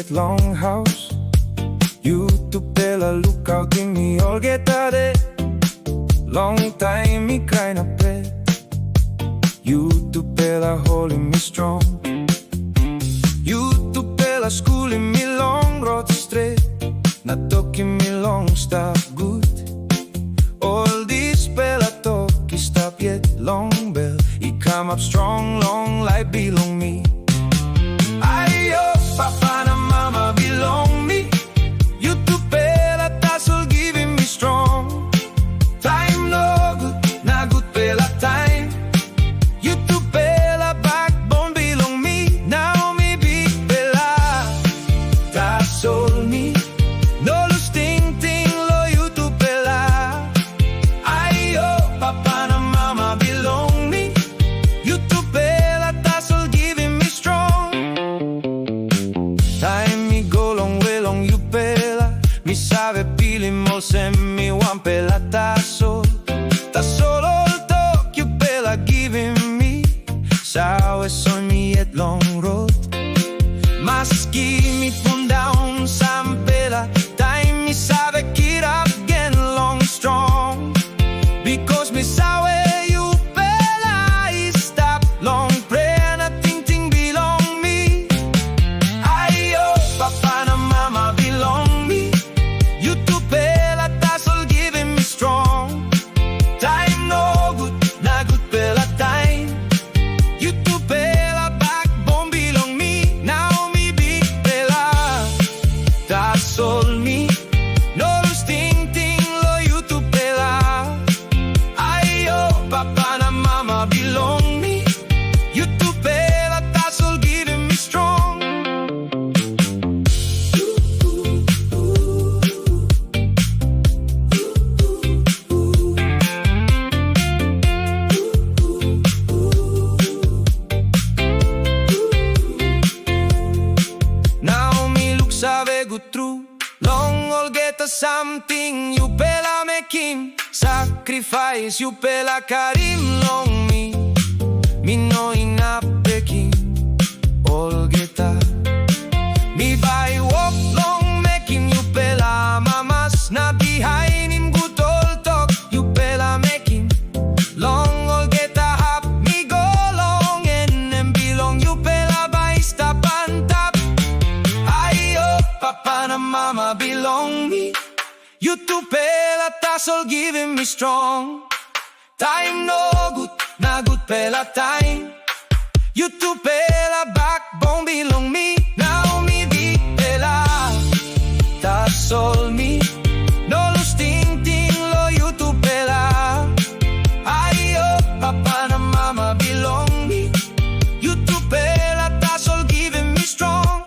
at Longhouse. You to Bella, look out, give me all get at it. Long time me crying up bed. You to Bella holding me strong. You to Bella schooling me long road straight. Not talking me long stop good. All this Bella talk is stop yet long bell. He come up strong long like belong me. Ayo, papa and mama belong me. You to Bella tassel giving me strong. Time no good, na good Bella time. You to Bella backbone belong me. Now me big Bella tassel me. No lose ting ting lo you to Bella. Ayo, papa and mama belong me. You to Bella tassel giving me strong. Time me go long way long you Bella. Mi sabe pili mo se mi wan Bella tassel. Tassel all talk you Bella giving me. Sawe son me at long road. Maski me turn down some Bella. Time me sabe get up again long strong. Because me sabe you Bella is stop long prayer na ting ting belong me. Ayo, papa and mama belong me. You to Bella tassel giving me strong. Time no good, na good Bella time. You to Bella backbone belong me. Now me big Bella tassel me. No lose ting ting lo you to Bella. Ayo, papa and mama belong me. You to Bella tassel giving me strong. Now me look save good true. Long all get a something you Bella make him sacrifice you Bella Karim long me. Me no enough baking all get a. Me by walk long making you Bella mamas not behind him good all talk you Bella making. Long all get a hop me go long and belong you Bella by stop and tap. Ayo, papa and mama belong me. You to Bella tassel giving me strong. Time no good, na good Bella time. You to Bella backbone belong me. Now me big Bella tassel me. No lose ting ting lo you to Bella. Ayo, papa and mama belong me. You to Bella tassel giving me strong.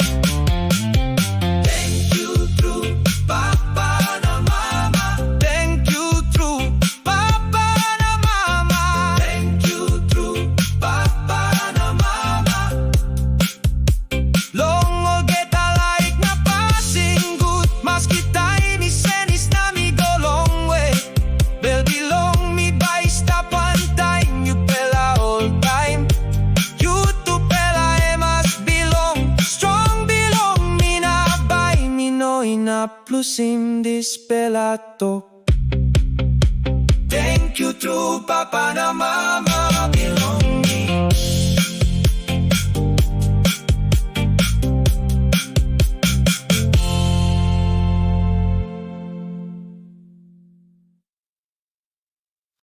Thank you through papa and mama. Thank you through papa and mama. Thank you through papa and mama. Long all get a like na passing good. Maski time is senis na me go long way. Bell belong me by stop one time. You Bella all time. You to Bella must belong. Strong belong me na by me no ina plus in this Bella talk. Thank you through papa and mama.